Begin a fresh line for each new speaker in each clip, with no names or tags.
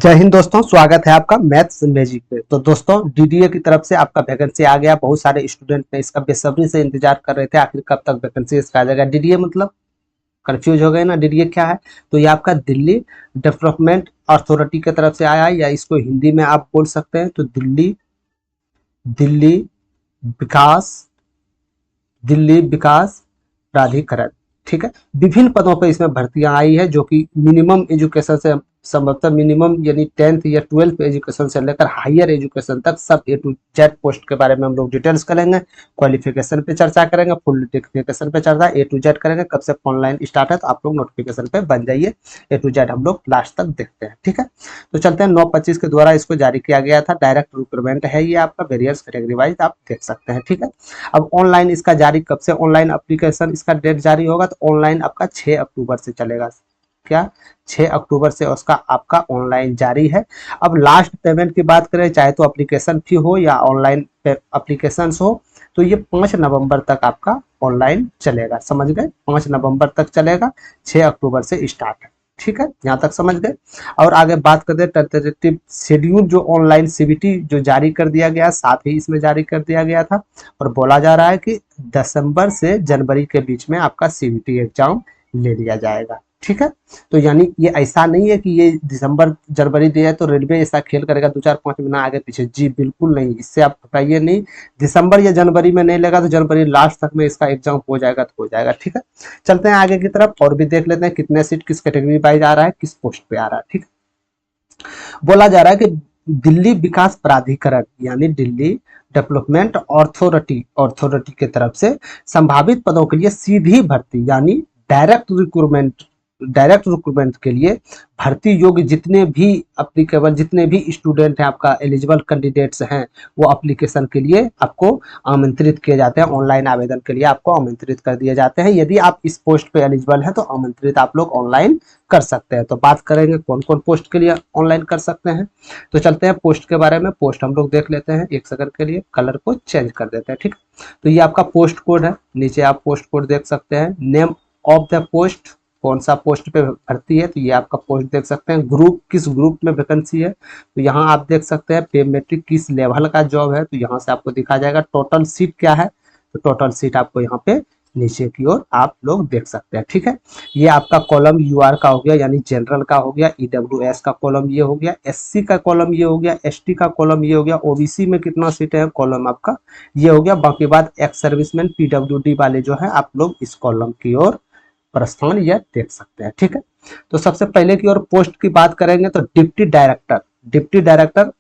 जय हिंद दोस्तों, स्वागत है आपका मैथ्स मैजिक पे। तो दोस्तों, डीडीए की तरफ से आपका वैकेंसी आ गया। बहुत सारे स्टूडेंट ने इसका बेसब्री से इंतजार कर रहे थे, आखिर कब तक वैकेंसी इसका आ जाएगा। डीडीए मतलब कंफ्यूज हो गए ना, डीडीए क्या है? तो ये आपका दिल्ली डेवलपमेंट अथॉरिटी की तरफ से आया है, या इसको हिंदी में आप बोल सकते हैं तो दिल्ली दिल्ली विकास दिल्ली विकास प्राधिकरण। ठीक है, विभिन्न पदों पर इसमें भर्तियां आई है, जो कि मिनिमम एजुकेशन से संभवतः मिनिमम यानी 10th या 12th एजुकेशन से लेकर हायर एजुकेशन तक सब ए टू जेड पोस्ट के बारे में हम लोग डिटेल्स करेंगे। क्वालिफिकेशन पे चर्चा करेंगे, फुल नोटिफिकेशन पे चर्चा ए टू जेड करेंगे, कब से ऑनलाइन स्टार्ट है, तो आप लोग नोटिफिकेशन पे बन जाइए। ए टू जेड हम लोग लास्ट तक देखते हैं। ठीक है, तो चलते हैं। 9/25 के द्वारा इसको जारी किया गया था। डायरेक्ट रिक्रूटमेंट है ये आपका, वेरियस कैटेगरी वाइज आप देख सकते हैं। ठीक है, अब ऑनलाइन इसका जारी कब से, ऑनलाइन एप्लीकेशन इसका डेट जारी होगा तो ऑनलाइन आपका 6 अक्टूबर से चलेगा। क्या 6 अक्टूबर से उसका आपका ऑनलाइन जारी है। अब लास्ट पेमेंट की बात करें, चाहे तो एप्लीकेशन फी हो या ऑनलाइन एप्लीकेशन हो, तो ये 5 नवंबर तक आपका ऑनलाइन चलेगा। समझ गए, 5 नवंबर तक चलेगा, 6 अक्टूबर से स्टार्ट है। ठीक है, यहाँ तक समझ गए। और आगे बात करते हैं टेंटेटिव शेड्यूल, जो ऑनलाइन सीबीटी जो जारी कर दिया गया, साथ ही इसमें जारी कर दिया गया था। और बोला जा रहा है कि दिसंबर से जनवरी के बीच में आपका सीबीटी एग्जाम ले लिया जाएगा। ठीक है, तो यानी ये ऐसा नहीं है कि ये दिसंबर जनवरी दिया है तो रेलवे ऐसा खेल करेगा 2-4-5 महीना आगे पीछे। जी बिल्कुल नहीं, इससे आप घबराइए नहीं। दिसंबर या जनवरी में नहीं लगा तो जनवरी लास्ट तक में इसका एग्जाम हो जाएगा तो हो जाएगा। ठीक है, चलते हैं आगे की तरफ और भी देख लेते हैं कितने सीट किस कैटेगरी वाइज आ रहा है, किस पोस्ट पे आ रहा है। ठीक है, बोला जा रहा है कि दिल्ली विकास प्राधिकरण यानी दिल्ली डेवलपमेंट अथॉरिटी की तरफ से संभावित पदों के लिए सीधी भर्ती यानी डायरेक्ट रिक्रूटमेंट के लिए भर्ती योग्य जितने भी अप्लीकेबल, जितने भी स्टूडेंट हैं, आपका एलिजिबल कैंडिडेट्स हैं, वो एप्लीकेशन के लिए आपको आमंत्रित किए जाते हैं। ऑनलाइन आवेदन के लिए आपको आमंत्रित कर दिए जाते हैं। यदि आप इस पोस्ट पे एलिजिबल हैं तो आमंत्रित आप लोग ऑनलाइन कर सकते हैं। तो बात करेंगे कौन कौन पोस्ट के लिए ऑनलाइन कर सकते हैं। तो चलते हैं पोस्ट के बारे में। पोस्ट हम लोग देख लेते हैं। एक सेकंड के लिए कलर को चेंज कर देते हैं। ठीक है, तो ये आपका पोस्ट कोड है, नीचे आप पोस्ट कोड देख सकते हैं। नेम ऑफ द पोस्ट, कौन सा पोस्ट पे भर्ती है, तो ये आपका पोस्ट देख सकते हैं। ग्रुप, किस ग्रुप में वैकेंसी है, तो यहाँ आप देख सकते हैं। पे मेट्रिक किस लेवल का जॉब है, तो यहाँ से आपको दिखा जाएगा। टोटल सीट क्या है, तो टोटल सीट आपको यहाँ पे नीचे की ओर आप लोग देख सकते हैं। ठीक है, ये आपका कॉलम यूआर का हो गया यानी जनरल का हो गया, ईडब्ल्यूएस का कॉलम ये हो गया, एससी का कॉलम ये हो गया, एसटी का कॉलम ये हो गया, ओबीसी में कितना सीट है कॉलम आपका ये हो गया। बाकी बात एक्स सर्विसमैन पीडब्ल्यूडी वाले जो है आप लोग इस कॉलम की ओर प्रस्थान यह देख सकते हैं। ठीक है, तो सबसे पहले की ओर पोस्ट की बात करेंगे तो डिप्टी डायरेक्टर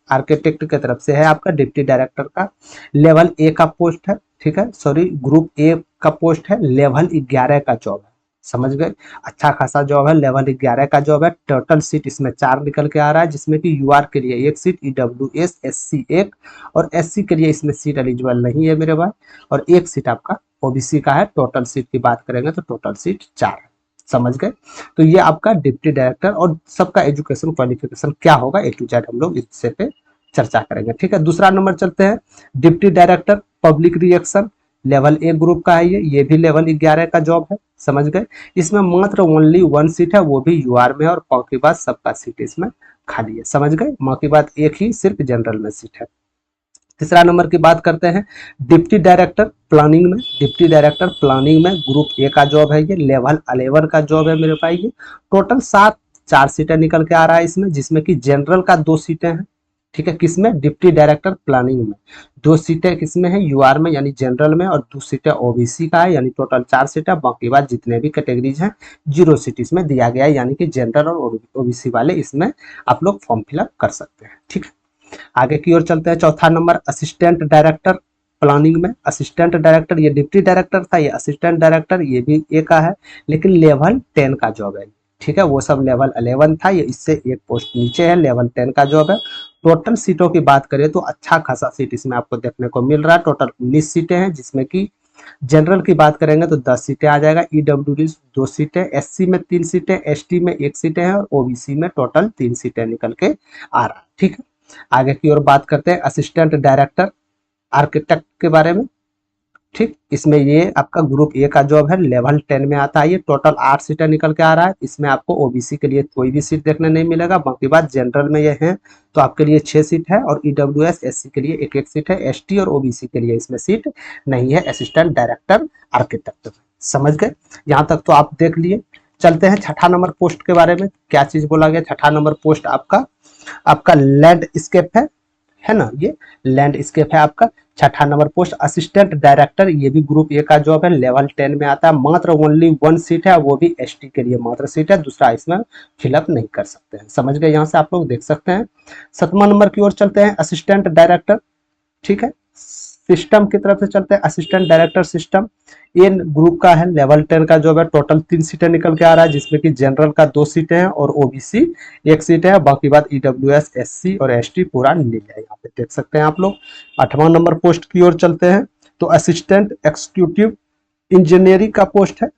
आर्किटेक्ट की तरफ से है आपका। डिप्टी डायरेक्टर का लेवल ए का पोस्ट है। ठीक है, सॉरी, ग्रुप ए का पोस्ट है। लेवल 11 का जॉब है। समझ गए, अच्छा खासा जॉब है, लेवल 11 का जॉब है। टोटल सीट इसमें 4 निकल के आ रहा है, जिसमें कि यूआर के लिए 1 सीट, ईडब्ल्यूएस एससी 1 और एससी के लिए इसमें सीट एलिजिबल नहीं है मेरे भाई, और 1 सीट आपका ओबीसी का है। टोटल सीट की बात करेंगे तो टोटल सीट 4 है। समझ गए, तो ये आपका डिप्टी डायरेक्टर और सबका एजुकेशन क्वालिफिकेशन क्या होगा ए टू जेड हम लोग इससे पे चर्चा करेंगे। ठीक है, दूसरा नंबर चलते हैं। Deputy director public reaction, level A group का है ये भी लेवल 11 का जॉब है। समझ गए, इसमें मात्र ओनली 1 सीट है, वो भी यूआर में, और बाकी बात सबका सीट इसमें खाली है। समझ गए, बाकी बात एक ही सिर्फ जनरल में सीट है। तीसरा नंबर की बात करते हैं डिप्टी डायरेक्टर प्लानिंग में। डिप्टी डायरेक्टर प्लानिंग में ग्रुप ए का जॉब है, ये लेवल 11 का जॉब है मेरे भाई। ये टोटल 4 सीटें निकल के आ रहा है इसमें, जिसमें कि जनरल का 2 सीटें हैं। ठीक है, किसमें, डिप्टी डायरेक्टर प्लानिंग में 2 सीटें किसमें है, यूआर में यानी जनरल में, और 2 सीटें ओबीसी का है, यानी टोटल 4 सीटें। बाकी बात जितने भी कैटेगरीज हैं 0 सीट इसमें दिया गया है, यानी कि जनरल और ओबीसी वाले इसमें आप लोग फॉर्म फिलअप कर सकते हैं। ठीक है, आगे की ओर चलते हैं। चौथा नंबर असिस्टेंट डायरेक्टर प्लानिंग में। असिस्टेंट डायरेक्टर, ये डिप्टी डायरेक्टर था, ये असिस्टेंट डायरेक्टर, ये भी ए का है, लेकिन लेवल 10 का जॉब है। ठीक है, वो सब लेवल 11 था, ये इससे एक पोस्ट नीचे है, लेवल 10 का जॉब है। टोटल सीटों की बात करें तो अच्छा खासा सीट इसमें आपको देखने को मिल रहा है। टोटल 19 सीटें हैं, जिसमें कि जनरल की बात करेंगे तो 10 सीटें आ जाएगा, ईडब्ल्यूडी 2 सीटें, एससी में 3 सीटें, एसटी में 1 सीटें हैं, और ओबीसी में टोटल 3 सीटें निकल के आ रहा है। ठीक है, आगे की ओर बात करते हैं असिस्टेंट डायरेक्टर आर्किटेक्ट के बारे में। ठीक, इसमें ये आपका ग्रुप ए का जॉब है, लेवल 10 में आता है। ये टोटल 8 सीटें निकल के आ रहा है। इसमें आपको ओबीसी के लिए कोई भी सीट देखने नहीं मिलेगा। बाकी बात जनरल में ये है तो आपके लिए 6 सीट है, और ईडब्ल्यूएस एससी के लिए एक एक सीट है। एसटी और ओबीसी के लिए इसमें सीट नहीं है, असिस्टेंट डायरेक्टर आर्किटेक्ट। समझ गए, यहाँ तक तो आप देख लिए। चलते हैं छठा नंबर पोस्ट के बारे में, क्या चीज बोला गया। छठा नंबर पोस्ट आपका आपका लैंडस्केप है ना, ये लैंडस्केप है आपका छठा नंबर पोस्ट। असिस्टेंट डायरेक्टर, ये भी ग्रुप ए का जॉब है, लेवल 10 में आता है। मात्र ओनली 1 सीट है, वो भी एसटी के लिए मात्र सीट है, दूसरा इसमें फिलअप नहीं कर सकते हैं। समझ गए, यहाँ से आप लोग देख सकते हैं। 7वां नंबर की ओर चलते हैं, असिस्टेंट डायरेक्टर। ठीक है, सिस्टम की तरफ से चलते हैं, असिस्टेंट डायरेक्टर सिस्टम। ये ग्रुप का है, लेवल 10 का जॉब है। टोटल 3 सीटें निकल के आ रहा है, जिसमें कि जनरल का 2 सीटें हैं और ओबीसी 1 सीट है। बाकी बात ईडब्ल्यूएस एससी और एसटी पूरा नील है, यहाँ पे देख सकते हैं आप लोग। 8वां नंबर पोस्ट की ओर चलते हैं, तो असिस्टेंट एक्जीक्यूटिव इंजीनियरिंग का पोस्ट है।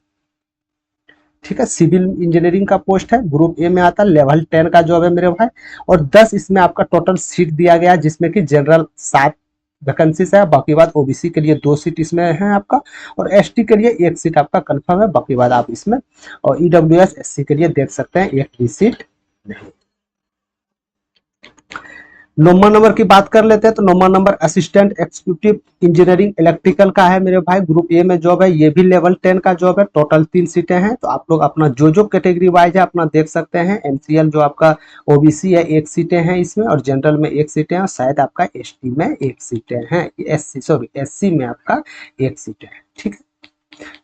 ठीक है, सिविल इंजीनियरिंग का पोस्ट है, ग्रुप ए में आता है, लेवल 10 का जॉब है मेरे भाई। और 10 इसमें आपका टोटल सीट दिया गया है, जिसमें कि जनरल 7 वैकेंसीज है। बाकी बात ओबीसी के लिए 2 सीट इसमें है आपका, और एसटी के लिए 1 सीट आपका कंफर्म है। बाकी बात आप इसमें, और ईडब्ल्यूएस एससी के लिए देख सकते हैं 1 भी सीट नहीं। 9वां नंबर की बात कर लेते हैं, तो 9वां number assistant executive engineering electrical का है मेरे भाई, ग्रुप ए में जॉब है। ये भी लेवल 10 का जॉब है, टोटल 3 सीटें हैं। तो आप लोग अपना जो कैटेगरी वाइज है अपना देख सकते हैं। एनसीएल जो आपका ओबीसी है 1 सीटें हैं इसमें, और जनरल में 1 सीटें हैं, और शायद आपका एसटी में 1 सीटें हैं, एससी में आपका 1 सीट है। ठीक है,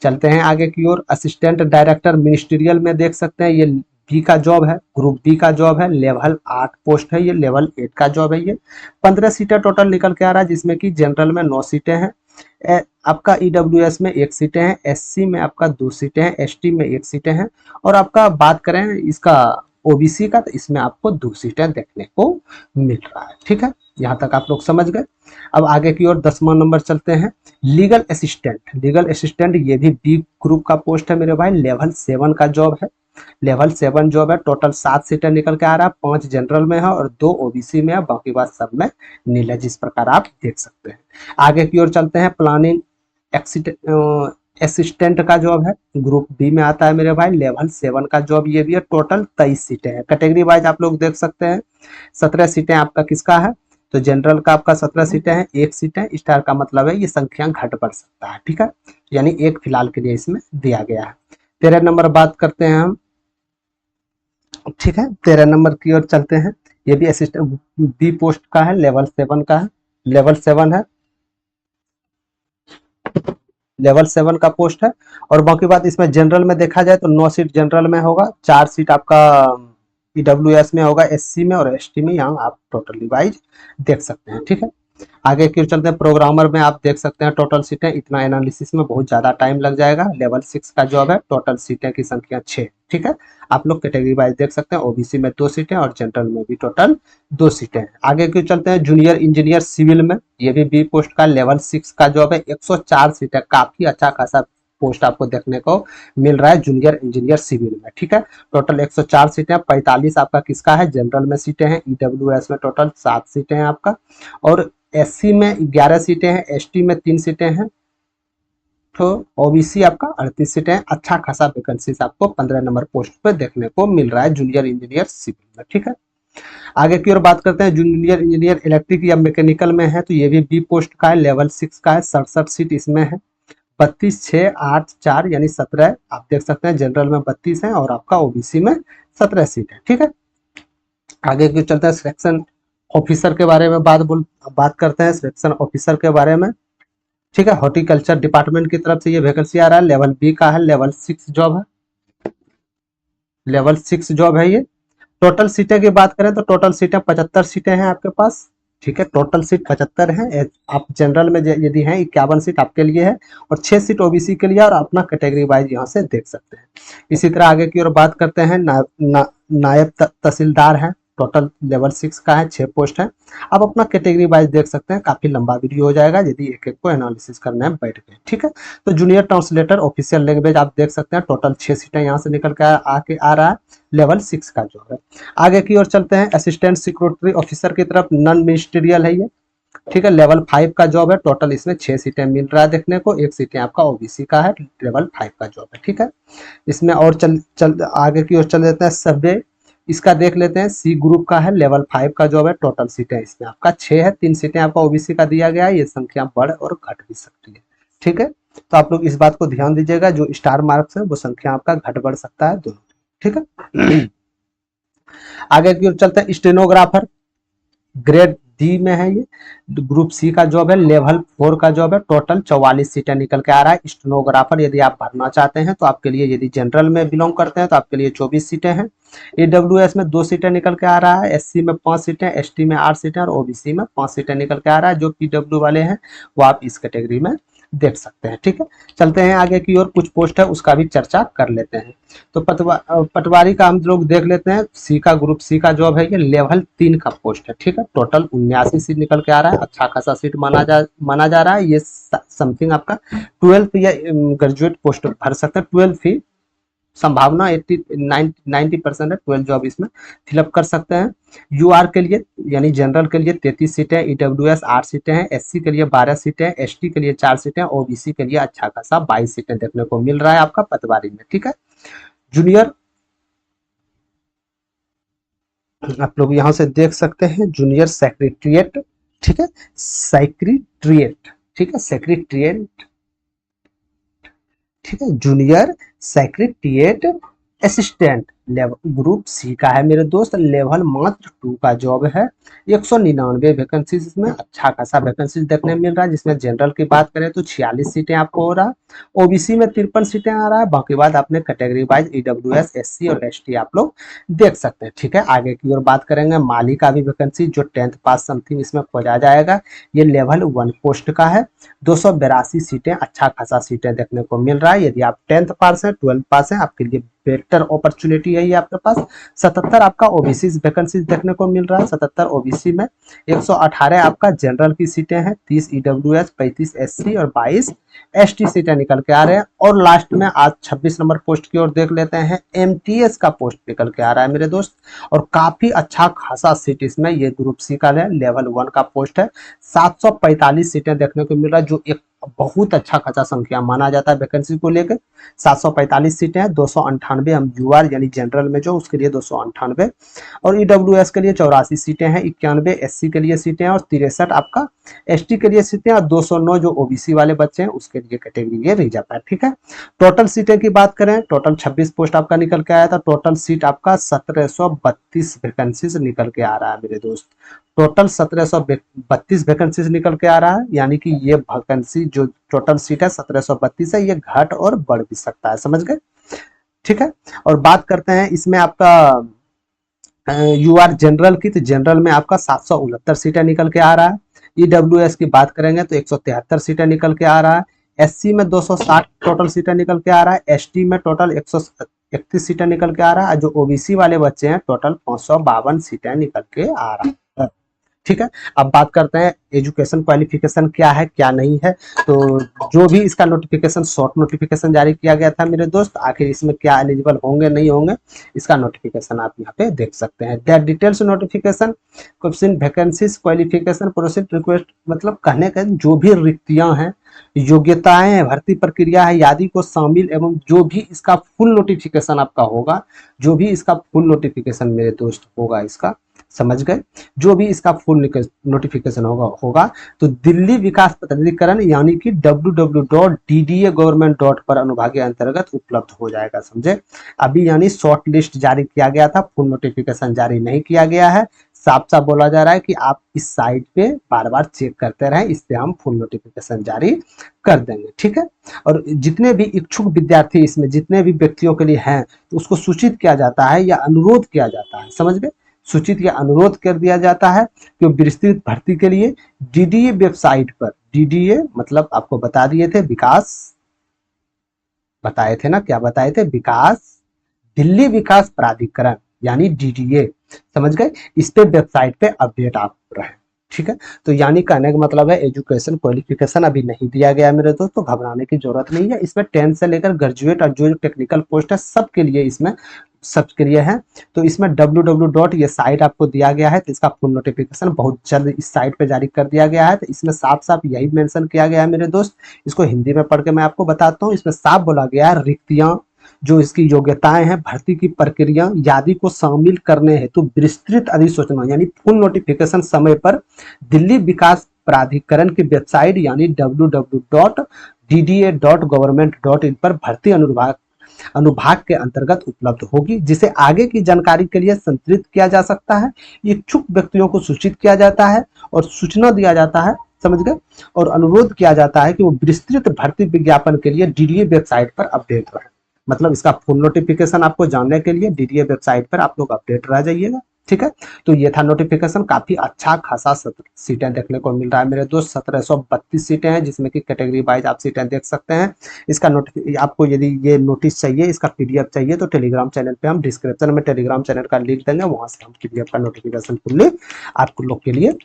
चलते हैं आगे की ओर। असिस्टेंट डायरेक्टर मिनिस्ट्रियल में देख सकते हैं, ये बी का जॉब है, ग्रुप बी का जॉब है, लेवल 8 पोस्ट है, ये लेवल 8 का जॉब है। ये 15 सीटें टोटल निकल के आ रहा है, जिसमें कि जनरल में 9 सीटें हैं, आपका ईडब्ल्यूएस में 1 सीटें हैं, एससी में आपका 2 सीटें हैं, एसटी में 1 सीटें हैं, और आपका बात करें इसका ओबीसी का, तो इसमें आपको 2 सीटें देखने को मिल रहा है। ठीक है, यहाँ तक आप लोग समझ गए। अब आगे की ओर 10वां नंबर चलते हैं, लीगल असिस्टेंट। लीगल असिस्टेंट ये भी बी ग्रुप का पोस्ट है मेरे भाई, लेवल 7 का जॉब है, लेवल 7 जॉब है। टोटल 7 सीटें निकल के आ रहा है, 5 जनरल में है और 2 ओबीसी में है। बाकी बात सब में नील है, जिस प्रकार आप देख सकते हैं। आगे की ओर चलते हैं, प्लानिंग असिस्टेंट का जॉब है, ग्रुप बी में आता है मेरे भाई, लेवल 7 का जॉब ये भी है। टोटल 23 सीटें हैं, कैटेगरी वाइज आप लोग देख सकते हैं। 17 सीटें आपका किसका है, तो जनरल का आपका 17 सीटें हैं, 1 सीटें। स्टार का मतलब है ये संख्या घट बढ़ सकता है। ठीक है, यानी 1 फिलहाल के लिए इसमें दिया गया है। 13 नंबर बात करते हैं हम। ठीक है, 13 नंबर की ओर चलते हैं, ये भी असिस्टेंट बी पोस्ट का है, लेवल 7 का है, लेवल 7 है, लेवल 7 का पोस्ट है। और बाकी बात इसमें जनरल में देखा जाए तो 9 सीट जनरल में होगा, 4 सीट आपका ईडब्ल्यूएस में होगा, एससी में और एसटी में, यहाँ आप टोटली वाइज देख सकते हैं। ठीक है, आगे क्यों चलते हैं, प्रोग्रामर में आप देख सकते हैं टोटल सीटें, इतना एनालिसिस में बहुत ज्यादा टाइम लग जाएगा। लेवल 6 का जॉब है, टोटल सीटें की संख्या 6। ठीक है, आप लोग कैटेगरी वाइज देख सकते हैं, ओबीसी में 2 सीटें और जनरल में भी टोटल 2 सीटें हैं। आगे क्यों चलते हैं, जूनियर इंजीनियर सिविल में, ये भी बी पोस्ट का लेवल 6 का जॉब है, 104 सीटें, काफी अच्छा खासा पोस्ट आपको देखने को मिल रहा है जूनियर इंजीनियर सिविल में। ठीक है, टोटल 104 सीटें, 45 आपका किसका है, जनरल में सीटें हैं, ईडब्ल्यूएस में टोटल 7 सीटें हैं आपका, और एससी में 11 सीटें हैं, एसटी में 3 सीटें हैं, तो ओबीसी आपका 38 सीटें हैं। अच्छा खासा वैकेंसीज आपको 15 नंबर पोस्ट पे देखने को मिल रहा है जूनियर इंजीनियर सिविल में। ठीक है, आगे की ओर बात करते हैं, जूनियर इंजीनियर इलेक्ट्रिक या मैकेनिकल में है, तो ये भी बी पोस्ट का है, लेवल 6 का है, 67 सीट इसमें है, 32 6 8 4 यानी 17 आप देख सकते हैं, जनरल में 32 है और आपका ओबीसी में 17 सीट है। ठीक है, आगे की चलते हैं, सिलेक्शन ऑफिसर के बारे में बात करते हैं, सिलेक्शन ऑफिसर के बारे में। ठीक है, हॉर्टिकल्चर डिपार्टमेंट की तरफ से ये वैकेंसी आ रहा है, लेवल बी का है, लेवल 6 जॉब है, लेवल 6 जॉब है ये। टोटल सीटें की बात करें तो टोटल सीटें 75 सीटें हैं आपके पास। ठीक है, टोटल सीट 75 हैं, आप जनरल में यदि हैं 51 सीट आपके लिए है, और 6 सीट ओबीसी के लिए, और अपना कैटेगरी वाइज यहाँ से देख सकते हैं। इसी तरह आगे की ओर बात करते हैं, नायब तहसीलदार है, टोटल लेवल 6 का है, 6 पोस्ट है। आप अपना कैटेगरी वाइज देख सकते हैं, काफी लंबा वीडियो हो जाएगा यदि एक एक को एनालिसिस करने में बैठ गए। ठीक है, तो जूनियर ट्रांसलेटर ऑफिशियल लैंग्वेज आप देख सकते हैं, टोटल 6 सीटें यहाँ से निकल कर आके आ रहा है, लेवल 6 का जो है। आगे की ओर चलते हैं, असिस्टेंट सिक्योरिटी ऑफिसर की तरफ, नॉन मिनिस्ट्रियल है ये, ठीक है। लेवल 5 का जॉब है, टोटल इसमें 6 सीटें मिल रहा है देखने को, 1 सीटें आपका ओबीसी का है, लेवल 5 का जॉब है। ठीक है। इसमें और चल आगे की ओर चल देते हैं। सर्वे इसका देख लेते हैं, सी ग्रुप का है, लेवल 5 का जॉब है, टोटल सीटें इसमें आपका 6 है, 3 सीटें आपका ओबीसी का दिया गया है, ये संख्या बढ़ और घट भी सकती है। ठीक है। तो आप लोग इस बात को ध्यान दीजिएगा, जो स्टार मार्क्स है वो संख्या आपका घट बढ़ सकता है दोनों। ठीक है। आगे की ओर चलते हैं। स्टेनोग्राफर ग्रेड डी में है, ये ग्रुप सी का जॉब है, लेवल 4 का जॉब है, टोटल 44 सीटें निकल के आ रहा है। स्टेनोग्राफर यदि आप भरना चाहते हैं तो आपके लिए, यदि जनरल में बिलोंग करते हैं तो आपके लिए 24 सीटें हैं। ईडब्ल्यूएस में 2 सीटें निकल के आ रहा है, एससी में 5 सीटें, एसटी में 8 सीटें और ओबीसी में 5 सीटें निकल के आ रहा है। जो पीडब्ल्यू वाले हैं वो आप इस कैटेगरी में देख सकते हैं। ठीक है। चलते हैं आगे की ओर, कुछ पोस्ट है उसका भी चर्चा कर लेते हैं। तो पटवारी का हम लोग देख लेते हैं। सी का, ग्रुप सी का जॉब है, ये लेवल 3 का पोस्ट है। ठीक है। टोटल 79 सीट निकल के आ रहा है, अच्छा खासा सीट माना जा रहा है। ये समथिंग आपका 12 या ग्रेजुएट पोस्ट भर सकते हैं। 12 ही संभावना 90% है, 12 जॉब इसमें फिलअप कर सकते हैं। यूआर के लिए यानी जनरल के लिए 33 सीटें, ईडब्ल्यूएस 8 सीटें हैं, एससी के लिए 12 सीटें, एसटी के लिए 4 सीटें, ओबीसी के लिए अच्छा खासा 22 सीटें देखने को मिल रहा है आपका पटवारी में। ठीक है। जूनियर आप लोग यहां से देख सकते हैं, जूनियर सेक्रेटरिएट। ठीक है। सेक्रेटरिएट, ठीक है, सेक्रेटरिएट। ठीक है। Junior secretariat assistant, level group C का है मेरे दोस्त, लेवल मात्र 2 का जॉब है। 199 वैकेंसीज इसमें अच्छा खासा वैकेंसीज देखने मिल रहा है, जिसमें जनरल की बात करें तो 46 सीटें आपको हो रहा है, ओबीसी में 53 सीटें आ रहा है, बाकी बात आपने कैटेगरी वाइज ईडब्ल्यूएस, एससी और एसटी आप लोग देख सकते हैं। ठीक है। आगे की ओर बात करेंगे, माली का भी वैकेंसी जो 10th पास समथिंग इसमें खोजा जाएगा, ये लेवल 1 पोस्ट का है, 282 सीटें, अच्छा खासा सीटें देखने को मिल रहा है। यदि आप 10th पास है, 12th पास है, आपके लिए बेटर अपॉर्चुनिटी है ये आपके पास। 77 आपका ओबीसी वैकेंसी देखने को मिल रहा है, 77 ओबीसी में, 118 आपका जनरल की सीटें हैं, 30 ईडब्ल्यूएस, 35 एससी और 22 एसटी सीटें निकल के आ रहे हैं। और लास्ट में आज 26 नंबर पोस्ट की ओर देख लेते हैं, एमटीएस का पोस्ट निकल के आ रहा है मेरे दोस्त, और काफी अच्छा खासा सीट इसमें, ये ग्रुप सी का है, लेवल 1 का पोस्ट है, 745 सीटें देखने को मिल रहा है, जो एक बहुत अच्छा खासा संख्या माना जाता है वैकेंसी को लेकर। 745 सीटें हैं, 298 हम यूआर यानी जनरल में जो, उसके लिए 298, और ईडब्ल्यूएस के लिए 84 सीटें हैं, 91 एससी के लिए सीटें हैं, और 63 आपका एसटी के लिए सीटें, और 209 जो ओबीसी वाले बच्चे हैं उसके लिए कैटेगरी ये रिजर्व है। ठीक है। टोटल सीटें की बात करें, टोटल 26 पोस्ट आपका निकल के आया था, टोटल सीट आपका 1732 वैकेंसीज निकल के आ रहा है मेरे दोस्त, टोटल 1732 वैकेंसीज निकल के आ रहा है, यानी कि ये वैकेंसी जो टोटल सीट है 1732 है, ये घट और बढ़ भी सकता है, समझ गए। ठीक है। और बात करते हैं इसमें आपका यूआर जनरल की, तो जनरल में आपका 769 सीटें निकल के आ रहा है। ईडब्ल्यूएस की बात करेंगे तो 173 सीटें निकल के आ रहा है, एससी में 260 टोटल सीटें निकल के आ रहा है, एसटी में टोटल 131 सीटें निकल के आ रहा है, जो ओबीसी वाले बच्चे हैं टोटल 552 सीटें निकल के आ रहा है। ठीक है। अब बात करते हैं एजुकेशन क्वालिफिकेशन क्या है क्या नहीं है। तो जो भी इसका नोटिफिकेशन, शॉर्ट नोटिफिकेशन जारी किया गया था मेरे दोस्त, आखिर इसमें क्या एलिजिबल होंगे नहीं होंगे, इसका नोटिफिकेशन आप यहाँ पे देख सकते हैं। That details notification, question, vacancies, qualification, proceed, request, मतलब कहने का जो भी रिक्तियां हैं, योग्यताएं, भर्ती प्रक्रिया है, आदि को शामिल, एवं जो भी इसका फुल नोटिफिकेशन आपका होगा, जो भी इसका फुल नोटिफिकेशन मेरे दोस्त होगा इसका, समझ गए, जो भी इसका फुल नोटिफिकेशन होगा तो दिल्ली विकास प्राधिकरण यानी कि www.dda-government पर अनुभागीय अंतर्गत उपलब्ध हो जाएगा, समझे। अभी यानी शॉर्ट लिस्ट जारी किया गया था, फुल नोटिफिकेशन जारी नहीं किया गया है। साफ साफ बोला जा रहा है कि आप इस साइट पे बार बार चेक करते रहें, इससे हम फुल नोटिफिकेशन जारी कर देंगे। ठीक है। और जितने भी इच्छुक विद्यार्थी इसमें, जितने भी व्यक्तियों के लिए हैं, तो उसको सूचित किया जाता है या अनुरोध किया जाता है, समझ गए, सूचित या अनुरोध कर दिया जाता है कि विस्तृत भर्ती के लिए डीडीए वेबसाइट पर, डीडीए मतलब आपको बता दिए थे, विकास बताए थे ना, क्या बताए थे, विकास, दिल्ली विकास प्राधिकरण यानी डीडीए, समझ गए, इस पे वेबसाइट पे अपडेट आप रहे। ठीक है। तो यानी कहने का मतलब है एजुकेशन क्वालिफिकेशन अभी नहीं दिया गया मेरे दोस्तों, तो घबराने की जरूरत नहीं है। इसमें 10th से लेकर ग्रेजुएट और जो टेक्निकल पोस्ट है सबके लिए इसमें सबके लिए है। तो इसमें www. ये साइट आपको दिया गया है, तो इसका फुल नोटिफिकेशन बहुत जल्द इस साइट पे जारी कर दिया गया है। तो इसमें साफ साफ यही मेंशन किया गया है मेरे दोस्त, इसको हिंदी में पढ़ के मैं आपको बताता हूँ। इसमें साफ बोला गया है, रिक्तियां जो इसकी योग्यताएं हैं, भर्ती की प्रक्रिया आदि को शामिल करने हेतु विस्तृत अधिसूचना यानी फुल नोटिफिकेशन समय पर दिल्ली विकास प्राधिकरण की वेबसाइट यानी www.dda.government.in पर भर्ती अनुभाग के अंतर्गत उपलब्ध होगी, जिसे आगे की जानकारी के लिए संतरित किया जा सकता है। इच्छुक व्यक्तियों को सूचित किया जाता है और सूचना दिया जाता है, समझ गए, और अनुरोध किया जाता है कि वो विस्तृत भर्ती विज्ञापन के लिए डीडीए वेबसाइट पर अपडेट रहे। मतलब इसका फुल नोटिफिकेशन आपको जानने के लिए डीडीए वेबसाइट पर आप लोग अपडेट रह जाइएगा, ठीक है। तो ये था नोटिफिकेशन, काफी अच्छा खासा सीटें देखने को मिल रहा है मेरे दोस्त। 1732 सीटें हैं, जिसमें कि कैटेगरी वाइज आप सीटें देख सकते हैं। इसका आपको यदि ये नोटिस चाहिए, इसका पीडीएफ चाहिए, तो टेलीग्राम चैनल पे हम डिस्क्रिप्शन में टेलीग्राम चैनल का लिंक देंगे, वहां से हम पीडीएफ का नोटिफिकेशन फुल्ली आप लोग के लिए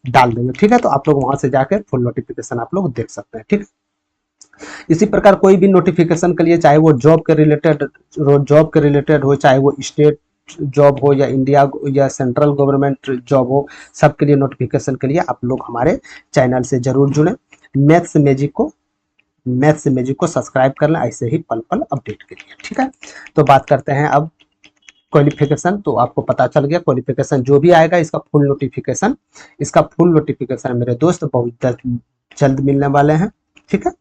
डाल देंगे, ठीक है। तो आप लोग वहां से जाके फुल नोटिफिकेशन आप लोग देख सकते हैं, ठीक है। इसी प्रकार कोई भी नोटिफिकेशन के लिए, चाहे वो जॉब के रिलेटेड हो, चाहे वो स्टेट जॉब हो या इंडिया या सेंट्रल गवर्नमेंट जॉब हो, सबके लिए नोटिफिकेशन के लिए आप लोग हमारे चैनल से जरूर जुड़े। मैथ्स मैजिक को सब्सक्राइब कर लें ऐसे ही पल पल अपडेट के लिए, ठीक है। तो बात करते हैं अब क्वालिफिकेशन। तो आपको पता चल गया क्वालिफिकेशन जो भी आएगा, इसका फुल नोटिफिकेशन मेरे दोस्त बहुत जल्द मिलने वाले हैं, ठीक है।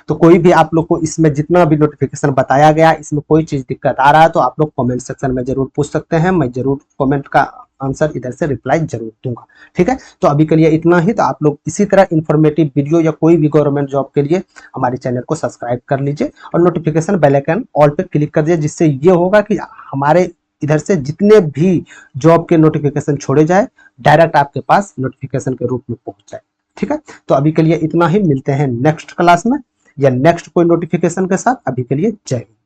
तो कोई भी आप लोग को इसमें जितना भी नोटिफिकेशन बताया गया, इसमें कोई चीज दिक्कत आ रहा है तो आप लोग कमेंट सेक्शन में जरूर पूछ सकते हैं, मैं जरूर कमेंट का आंसर इधर से रिप्लाई जरूर दूंगा, ठीक है। तो अभी के लिए इतना ही। तो आप लोग इसी तरह इंफॉर्मेटिव वीडियो या कोई भी गवर्नमेंट जॉब के लिए हमारे चैनल को सब्सक्राइब कर लीजिए और नोटिफिकेशन बेल आइकन ऑल पे क्लिक कर दीजिए, जिससे ये होगा कि हमारे इधर से जितने भी जॉब के नोटिफिकेशन छोड़े जाए, डायरेक्ट आपके पास नोटिफिकेशन के रूप में पहुंच जाए, ठीक है। तो अभी के लिए इतना ही, मिलते हैं नेक्स्ट क्लास में या नेक्स्ट कोई नोटिफिकेशन के साथ। अभी के लिए जय हिंद।